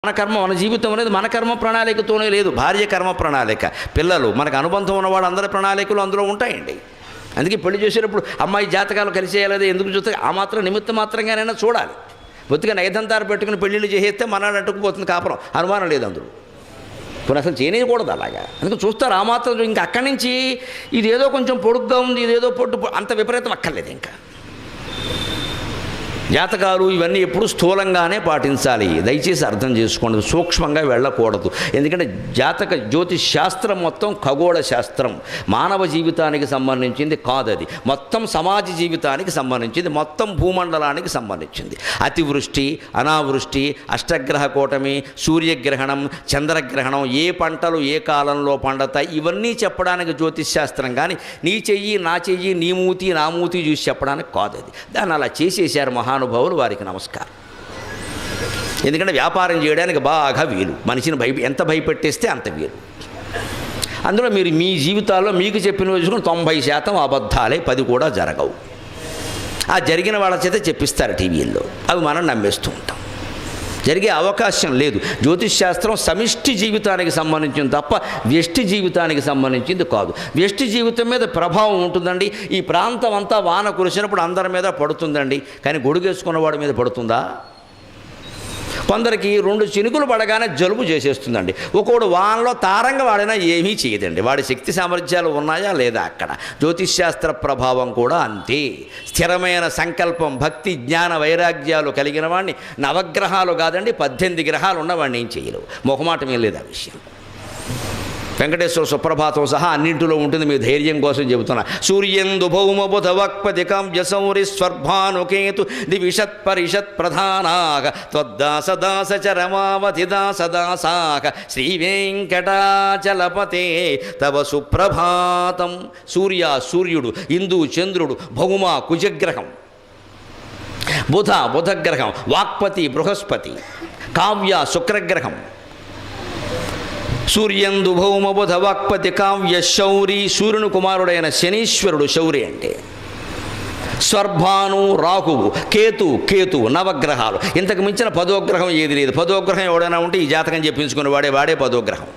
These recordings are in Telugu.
మన కర్మ మన జీవితం అనేది మన కర్మ ప్రణాళికతోనే లేదు, భార్య కర్మ ప్రణాళిక, పిల్లలు, మనకు అనుబంధం ఉన్నవాడు అందరి ప్రణాళికలు అందులో ఉంటాయండి. అందుకే పెళ్లి చేసేటప్పుడు అమ్మాయి జాతకాలు కలిసేయాలి ఎందుకు చూస్తే ఆ మాత్రం నిమిత్త మాత్రంగానైనా చూడాలి. బొత్తిగా నైదంతారు పెట్టుకుని పెళ్ళిళ్ళు చేసేస్తే మనాడు అంటుకుపోతుంది కాపురం, అనుమానం లేదు అందులో. కొన్ని అసలు చేయకూడదు అలాగా, అందుకని చూస్తారు ఆ మాత్రం. ఇంకా అక్కడి నుంచి ఇదేదో కొంచెం పొడుగ్గా ఉంది, ఇదేదో పొట్టు, అంత విపరీతం అక్కర్లేదు. ఇంకా జాతకాలు ఇవన్నీ ఎప్పుడు స్థూలంగానే పాటించాలి, దయచేసి అర్థం చేసుకోండి, సూక్ష్మంగా వెళ్ళకూడదు. ఎందుకంటే జ్యోతిష్ శాస్త్రం మొత్తం ఖగోళ శాస్త్రం, మానవ జీవితానికి సంబంధించింది కాదు, అది మొత్తం సమాజ జీవితానికి సంబంధించింది, మొత్తం భూమండలానికి సంబంధించింది. అతివృష్టి, అనావృష్టి, అష్టగ్రహ కూటమి, సూర్యగ్రహణం, చంద్రగ్రహణం, ఏ పంటలు ఏ కాలంలో పండతాయి, ఇవన్నీ చెప్పడానికి జ్యోతిష్ శాస్త్రం. కానీ నీ చెయ్యి నా చెయ్యి, నీ మూతి నా మూతి చూసి చెప్పడానికి కాదు అది. దాన్ని అలా చేసేసారు మహానుభావులు, వారికి నమస్కారం. ఎందుకంటే వ్యాపారం చేయడానికి బాగా వీలు, మనిషిని ఎంత భయపెట్టేస్తే అంత వీలు. అందులో మీరు మీ జీవితాల్లో మీకు చెప్పిన చూసుకుని 90% అబద్ధాలే, 10 కూడా జరగవు. ఆ జరిగిన వాళ్ళ చేత చెప్పిస్తారు టీవీల్లో, అవి మనం నమ్మేస్తూ ఉంటాం. జరిగే అవకాశం లేదు. జ్యోతిష్ శాస్త్రం సమిష్టి జీవితానికి సంబంధించింది తప్ప వ్యష్టి జీవితానికి సంబంధించింది కాదు. వ్యష్టి జీవితం మీద ప్రభావం ఉంటుందండి. ఈ ప్రాంతం అంతా వాన కురిసినప్పుడు అందరి మీద పడుతుందండి, కానీ గొడుగేసుకున్నవాడి మీద పడుతుందా? కొందరికి 2 చినుకులు పడగానే జలుబు చేసేస్తుందండి. ఒకడు వానలో తారంగా వాడినా ఏమీ చేయదండి. వాడి శక్తి సామర్థ్యాలు ఉన్నాయా లేదా అక్కడ. జ్యోతిష్ శాస్త్ర ప్రభావం కూడా అంతే. స్థిరమైన సంకల్పం, భక్తి, జ్ఞాన వైరాగ్యాలు కలిగిన వాడిని నవగ్రహాలు కాదండి 18 గ్రహాలు ఉన్నవాడిని ఏం చేయలేవు. మొహమాటం ఏం లేదు ఆ విషయం. వెంకటేశ్వర సుప్రభాతం సహా అన్నింటిలో ఉంటుంది, మీ ధైర్యం కోసం చెబుతున్నా. సూర్యందు భౌమ బుధ వక్పతి కావ్య సౌరి స్వర్భానుకేతు దివిషత్ పరిషత్ ప్రధానాగ త్వద్దాసదాస చరమావతి దాసదాసాక శ్రీ వెంకటాచలపతే తవ సుప్రభాతం. సూర్యుడు, ఇందు చంద్రుడు, భౌమ కుజగ్రహం, బుధగ్రహం, వాక్పతి బృహస్పతి, కావ్య శుక్రగ్రహం. సూర్యందు భౌమ బుధ వాక్పతి కావ్య శౌరి, సూర్యుని కుమారుడైన శనీశ్వరుడు శౌరి అంటే. స్వర్భాను రాహువు, కేతు, నవగ్రహాలు. ఇంతకు మించిన 10వ గ్రహం ఏది లేదు. 10వ గ్రహం ఎవడైనా ఉంటే ఈ జాతకం చెప్పించుకుని వాడే 10వ గ్రహం.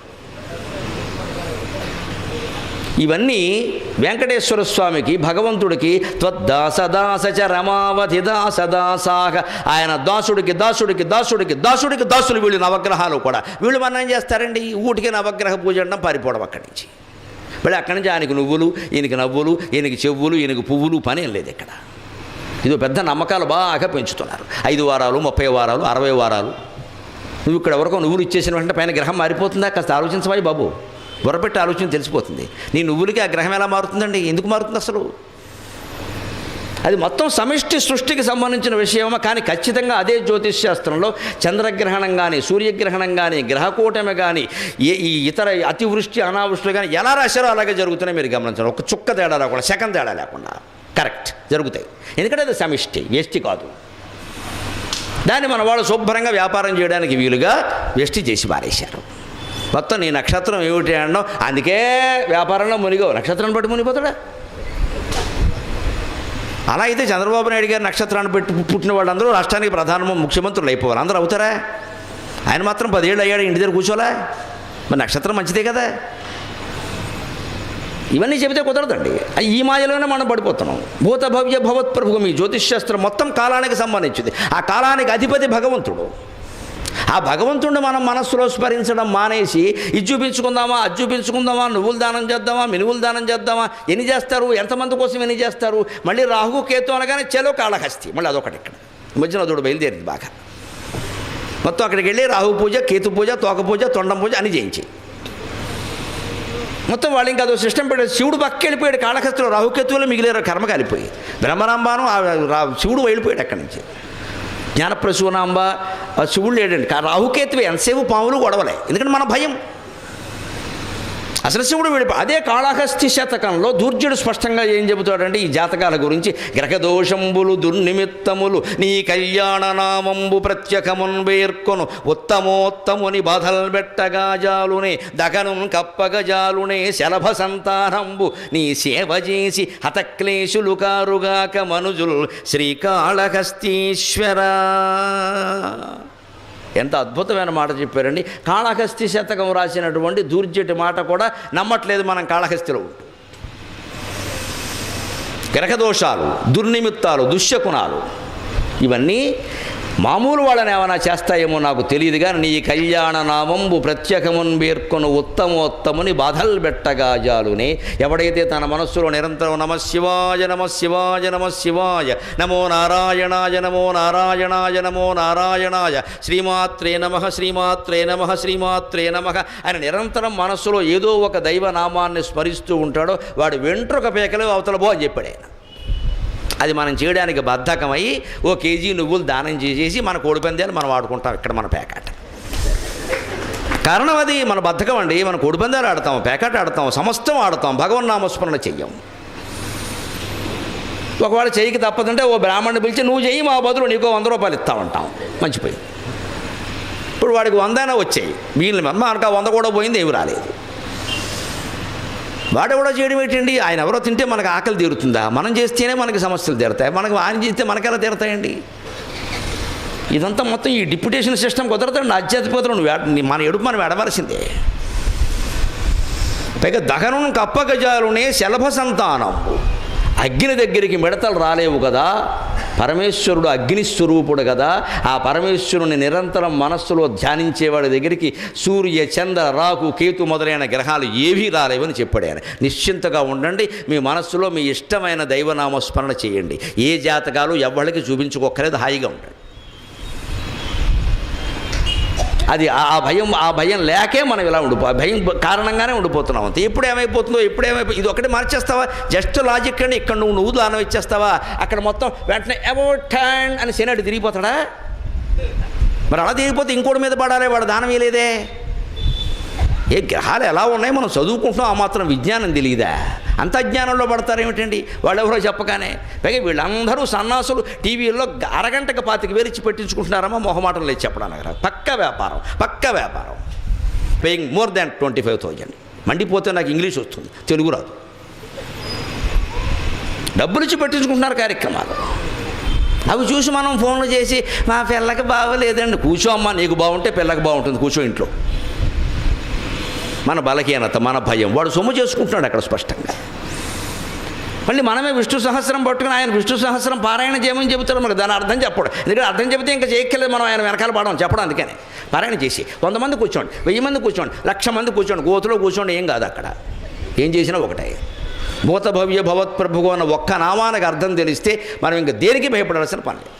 ఇవన్నీ వెంకటేశ్వర స్వామికి, భగవంతుడికి త్వద్దాసదాసచ రమావతి దాసదాసాక, ఆయన దాసుడికి దాసులు వీళ్ళు నవగ్రహాలు కూడా. వీళ్ళు మనం ఏం చేస్తారండి, ఊటికి నవగ్రహ పూజ అంటాం, పారిపోవడం అక్కడి నుంచి. మళ్ళీ అక్కడి నుంచి ఆయనకి నువ్వులు, ఈయనకి నవ్వులు, ఈయనకి చెవులు, ఈయనకి పువ్వులు, పని ఏం లేదు ఇక్కడ. ఇది పెద్ద నమ్మకాలు బాగా పెంచుతున్నారు. 5 వారాలు, 30 వారాలు, 60 వారాలు. నువ్వు ఇక్కడ వరకు నువ్వులు ఇచ్చేసిన వెంటనే పైన గ్రహం మారిపోతుందా? కాస్త ఆలోచించవాయి బాబు, బుర్రపెట్టి ఆలోచన తెలిసిపోతుంది. నీ నువ్వులకి ఆ గ్రహం ఎలా మారుతుందండి? ఎందుకు మారుతుంది అసలు? అది మొత్తం సమిష్టి సృష్టికి సంబంధించిన విషయమా? కానీ ఖచ్చితంగా అదే జ్యోతిష్ శాస్త్రంలో చంద్రగ్రహణం కానీ, సూర్యగ్రహణం కానీ, గ్రహకూటమి కానీ, ఈ ఇతర అతివృష్టి అనావృష్టిలు కానీ ఎలా రాశారో అలాగే జరుగుతున్నాయి. మీరు గమనించండి, ఒక చుక్క తేడా లేకుండా, సెకం తేడా లేకుండా కరెక్ట్ జరుగుతాయి. ఎందుకంటే అది సమిష్టి, వ్యష్టి కాదు. దాన్ని మన వాళ్ళు శుభ్రంగా వ్యాపారం చేయడానికి వీలుగా వ్యష్టి చేసి పారేశారు. మొత్తం నీ నక్షత్రం ఏమిటి అనడం, అందుకే వ్యాపారంలో మునిగో. నక్షత్రాన్ని బట్టి మునిగిపోతాడా? అలా అయితే చంద్రబాబు నాయుడు గారి నక్షత్రాన్ని పెట్టి పుట్టిన వాళ్ళందరూ రాష్ట్రానికి ముఖ్యమంత్రులు అయిపోవాలి. అందరూ అవుతారా? ఆయన మాత్రం 10 ఏళ్ళు అయ్యాడు, ఇంటి దగ్గర కూర్చోలే. మరి నక్షత్రం మంచిదే కదా. ఇవన్నీ చెబితే కుదరదండి. ఈ మాయలోనే మనం పడిపోతున్నాం. భూత భవ్య భవత్ ప్రభు, మీ జ్యోతిష్ శాస్త్రం మొత్తం కాలానికి సంబంధించింది. ఆ కాలానికి అధిపతి భగవంతుడు. ఆ భగవంతుడిని మనం మనస్సులో స్మరించడం మానేసి ఇది చూపించుకుందామా, అది చూపించుకుందామా, నువ్వులు దానం చేద్దామా, మినువులు దానం చేద్దామా, ఎన్ని చేస్తారు, ఎంతమంది కోసం ఎన్ని చేస్తారు. మళ్ళీ రాహు కేతు అనగానే చెలో కాళహస్తి, మళ్ళీ అదొకటి. ఇక్కడ మధ్యన అదొకటి బయలుదేరింది బాగా. మొత్తం అక్కడికి వెళ్ళి రాహు పూజ, కేతు పూజ, తోక పూజ, తొండం పూజ అని చేయించి మొత్తం వాళ్ళు ఇంకా అదో సిస్టమ్ పెట్టారు. శివుడు పక్క వెళ్ళిపోయాడు కాళహస్తిలో, రాహుకేతువులు మిగిలేరు, కర్మ కాలిపోయి. బ్రహ్మరాంబాను శివుడు వెళ్ళిపోయాడు అక్కడి నుంచి. జ్ఞానప్రసూనాంబ శివుడు లేడండి. రాహుకేతువే ఎంతసేపు పాములు గొడవలే. ఎందుకంటే మన భయం. అసలు శివుడు వెళ్ళిపో. అదే కాళహస్తి శతకంలో దూర్జుడు స్పష్టంగా ఏం చెబుతాడంటే ఈ జాతకాల గురించి, గ్రహదోషంబులు దుర్నిమిత్తములు నీ కళ్యాణ నామంబు ప్రత్యకమున్ వేర్కొను ఉత్తమోత్తముని బాధల్ బెట్టగా జాలునే దగను కప్పగ జాలునే శలభ సంతానంబు నీ సేవ చేసి హతక్లేశులు కారుగాక మనుజుల్ శ్రీకాళహస్తీశ్వర. ఎంత అద్భుతమైన మాట చెప్పారండి. కాళహస్తి శతకం రాసినటువంటి దూర్జటి మాట కూడా నమ్మట్లేదు మనం కాళహస్తిలో ఉంటూ. గ్రహదోషాలు, దుర్నిమిత్తాలు, దుశ్శకునాలు ఇవన్నీ మామూలు వాళ్ళని ఏమైనా చేస్తాయేమో నాకు తెలియదు కానీ నీ కళ్యాణ నామంబు ప్రత్యేకమున్ పేర్కొను ఉత్తమోత్తముని బాధలు పెట్టగా జాలునే. ఎవడైతే తన మనస్సులో నిరంతరం నమ శివాయ నమ శివాయ నమ శివాయ నమో నారాయణాయ నమో నారాయణాయ నమో నారాయణాయ శ్రీమాత్రే నమః శ్రీమాత్రే నమః శ్రీమాత్రే నమః అని నిరంతరం మనస్సులో ఏదో ఒక దైవనామాన్ని స్మరిస్తూ ఉంటాడో వాడు వెంట్రుక పేకలు అవతల బో అని చెప్పాడు ఆయన. అది మనం చేయడానికి బద్ధకమై ఓ కేజీ నువ్వులు దానం చేసేసి మన కోడిపందాలు మనం ఆడుకుంటాం ఇక్కడ మన పేకాట. కారణం అది మన బద్ధకం అండి. మన కోడిపందాలు ఆడతాం, పేకాట ఆడతాం, సమస్తం ఆడతాం, భగవన్నామస్మరణ చెయ్యం. ఒకవేళ చెయ్యికి తప్పదంటే ఓ బ్రాహ్మణ్ణి పిలిచి నువ్వు చెయ్యి మా బదులు నీకో 100 రూపాయలు ఇస్తామంటాం. మంచిపోయి ఇప్పుడు వాడికి 100 వచ్చాయి, వీళ్ళని మనకు 100 కూడా పోయింది, ఏమి రాలేదు. వాడెవడో చేయడం ఏంటండి? ఆయన ఎవరో తింటే మనకు ఆకలి తీరుతుందా? మనం చేస్తేనే మనకి సమస్యలు తీరుతాయి. మనకు ఆయన చేస్తే మనకెలా తీరుతాయండి? ఇదంతా మొత్తం ఈ డిప్యుటేషన్ సిస్టమ్ కుదరదండి. ఆధ్యాత్మికతలో మన ఎడుపు మనం ఎడవలసిందే. పైగా దహనం కప్పగజాలునే శలభ సంతానం. అగ్ని దగ్గరికి మిడతలు రాలేవు కదా. పరమేశ్వరుడు అగ్నిస్వరూపుడు కదా. ఆ పరమేశ్వరుని నిరంతరం మనస్సులో ధ్యానించేవాడి దగ్గరికి సూర్య చంద్ర రాహు కేతు మొదలైన గ్రహాలు ఏవీ రాలేవని చెప్పాడు ఆయన. నిశ్చింతగా ఉండండి, మీ మనస్సులో మీ ఇష్టమైన దైవనామస్మరణ చేయండి. ఏ జాతకాలు ఎవరికి చూపించుకోక్కర్లేదు, హాయిగా ఉండండి. అది ఆ భయం లేకే మనం ఇలా భయం కారణంగానే ఉండిపోతున్నాం అంతే. ఎప్పుడు ఏమైపోతుందో ఇది ఒకటి మార్చేస్తావా? జస్ట్ లాజిక్ అండి. ఇక్కడ నువ్వు దానం ఇచ్చేస్తావా, అక్కడ మొత్తం వెంటనే అబౌట్ టర్న్ అని శనివాడు తిరిగిపోతాడా? మరి అలా తిరిగిపోతే ఇంకోటి మీద పడాలి, వాడు దానం వేయలేదే. ఏ గ్రహాలు ఎలా ఉన్నాయి మనం చదువుకుంటున్నాం, ఆ మాత్రం విజ్ఞానం తెలియదా? అంత అజ్ఞానంలో పడతారేమిటండి వాళ్ళెవరో చెప్పగానే. పైగా వీళ్ళందరూ సన్నాసులు టీవీల్లో అరగంటకు 25,000 ఇచ్చి పెట్టించుకుంటున్నారమ్మా మొహమాటం లేదు చెప్పడానికి. పక్క వ్యాపారం పేయింగ్ మోర్ దాన్ 25,000. మండిపోతే నాకు ఇంగ్లీష్ వస్తుంది, తెలుగు రాదు. డబ్బులు ఇచ్చి పెట్టించుకుంటున్నారు కార్యక్రమాలు. అవి చూసి మనం ఫోన్లు చేసి మా పిల్లకి బాగోలేదండి. కూర్చో అమ్మా, నీకు బాగుంటే పిల్లకి బాగుంటుంది, కూర్చో ఇంట్లో. మన బలహీనత, మన భయం, వాడు సొమ్ము చేసుకుంటున్నాడు అక్కడ స్పష్టంగా. మళ్ళీ మనమే విష్ణు సహస్రం పట్టుకుని ఆయన విష్ణు సహస్రం పారాయణ చేయమని చెబుతాడు. మనకు దాని అర్థం చెప్పడం, ఎందుకంటే అర్థం చెబితే ఇంకా చేయక్కర్లేదు, మనం ఆయన వెనకాల పడడం చెప్పడం. అందుకని పారాయణ చేసి 100 మంది కూర్చోండి, 1000 మంది కూర్చోండి, 1,00,000 మంది కూర్చోండి, గోతులో కూర్చోండి, ఏం కాదు. అక్కడ ఏం చేసినా ఒకటే. భూత భవ్య భవత్ ప్రభువు అన్న ఒక్క నామానికి అర్థం తెలిస్తే మనం ఇంకా దేనికి భయపడాల్సిన పని లేదు.